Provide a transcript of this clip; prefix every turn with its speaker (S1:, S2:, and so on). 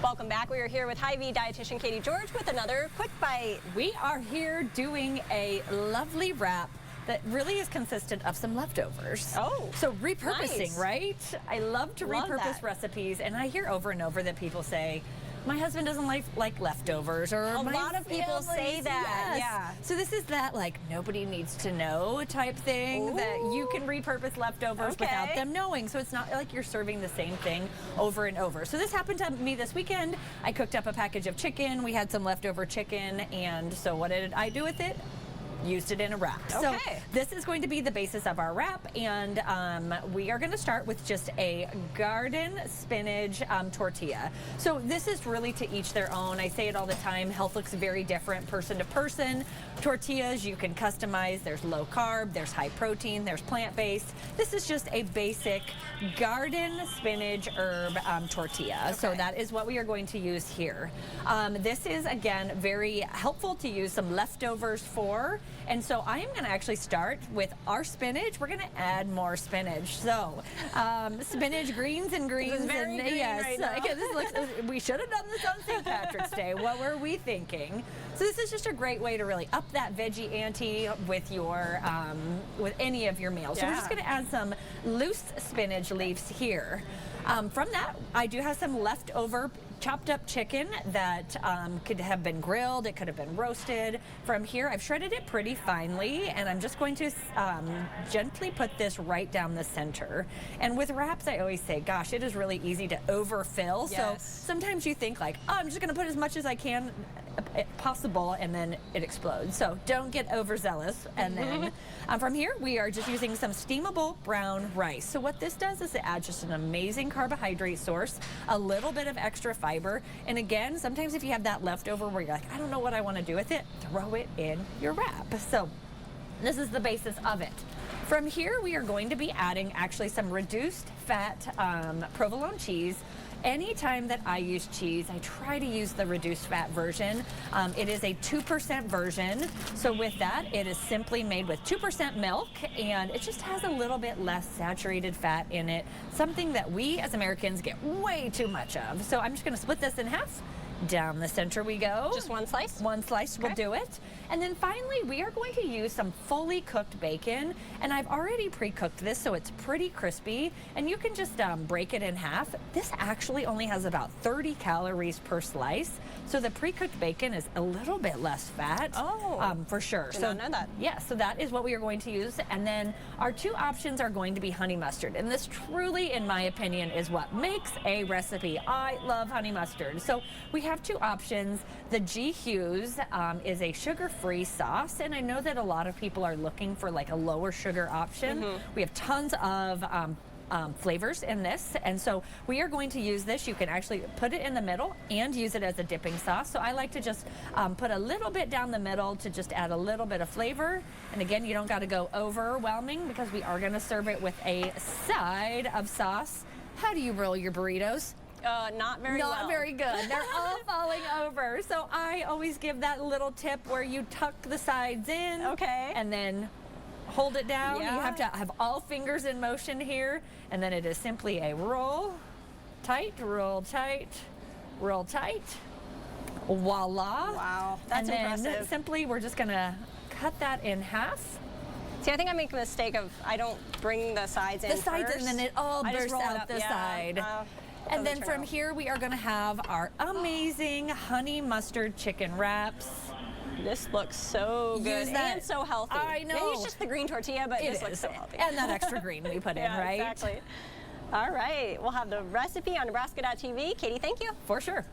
S1: Welcome back. We are here with Hy-Vee Dietitian Kaiti George with another quick bite.
S2: We are here doing a lovely wrap that really is consistent of some leftovers.
S1: Oh,
S2: so repurposing,
S1: nice.
S2: Right? I love to repurpose recipes, and I hear over and over that people say, my husband doesn't like leftovers, or
S1: a lot of people say that.
S2: Yes.
S1: Yeah.
S2: So this is that like nobody needs to know type thing. Ooh. That you can repurpose leftovers without them knowing. So it's not like you're serving the same thing over and over. So this happened to me this weekend. I cooked up a package of chicken. We had some leftover chicken, and so what did I do with it? Used it in a wrap.
S1: Okay.
S2: So this is going to be the basis of our wrap, and we are going to start with just a garden spinach tortilla. So this is really to each their own. I say it all the time, health looks very different person to person. Tortillas you can customize. There's low carb, there's high protein, there's plant-based. This is just a basic garden spinach herb tortilla. Okay. So that is what we are going to use here. This is, again, very helpful to use some leftovers for. And so I am going to actually start with our spinach. We're going to add more spinach. So spinach, greens and greens.
S1: This is very green right now.
S2: This looks, we should have done this on St. Patrick's Day. What were we thinking? So this is just a great way to really up that veggie ante with your with any of your meals. So we're just going to add some loose spinach leaves here. From that, I do have some leftover chopped up chicken that could have been grilled, it could have been roasted. From here, I've shredded it pretty finely, and I'm just going to gently put this right down the center. And with wraps, I always say, gosh, it is really easy to overfill. Yes. So sometimes you think like, oh, I'm just going to put as much as I can possible, and then it explodes. So don't get overzealous. And then from here, we are just using some steamable brown rice. So what this does is it adds just an amazing carbohydrate source, a little bit of extra fiber, and again, sometimes if you have that leftover where you're like, I don't know what I want to do with it, throw it in your wrap. So this is the basis of it. From here, we are going to be adding actually some reduced fat provolone cheese. Anytime that I use cheese, I try to use the reduced fat version. It is a 2% version. So with that, it is simply made with 2% milk, and it just has a little bit less saturated fat in it, something that we as Americans get way too much of. So I'm just going to split this in half. Down the center we go.
S1: Just one slice?
S2: One slice will do it. And then finally, we are going to use some fully cooked bacon. And I've already pre-cooked this, so it's pretty crispy. And you can just break it in half. This actually only has about 30 calories per slice. So the pre-cooked bacon is a little bit less fat.
S1: Oh,
S2: for sure.
S1: Did not know that.
S2: Yeah, so that is what we are going to use. And then our two options are going to be honey mustard. And this truly, in my opinion, is what makes a recipe. I love honey mustard. So we have two options. The G. Hughes is a sugar-free sauce, and I know that a lot of people are looking for like a lower sugar option. We have tons of flavors in this, and so we are going to use this. You can actually put it in the middle and use it as a dipping sauce. So I like to just put a little bit down the middle to just add a little bit of flavor. And again, you don't got to go overwhelming because we are going to serve it with a side of sauce. How do you roll your burritos?
S1: Not very well.
S2: Not very good. They're all falling over. So I always give that little tip where you tuck the sides in.
S1: Okay.
S2: And then hold it down.
S1: Yeah.
S2: You have to have all fingers in motion here. And then it is simply a roll, tight, roll tight, roll tight. Voila.
S1: Wow, that's impressive.
S2: And then simply we're just going to cut that in half.
S1: See, I think I make a mistake of I don't bring the sides in
S2: first, and then it all bursts out the side. And then from here, we are going to have our amazing honey mustard chicken wraps.
S1: This looks so good and so healthy.
S2: I know.
S1: Maybe it's just the green tortilla, but this looks so healthy.
S2: And that extra green we put in, right?
S1: Exactly. All right. We'll have the recipe on Nebraska.tv. Kaiti, thank you.
S2: For sure.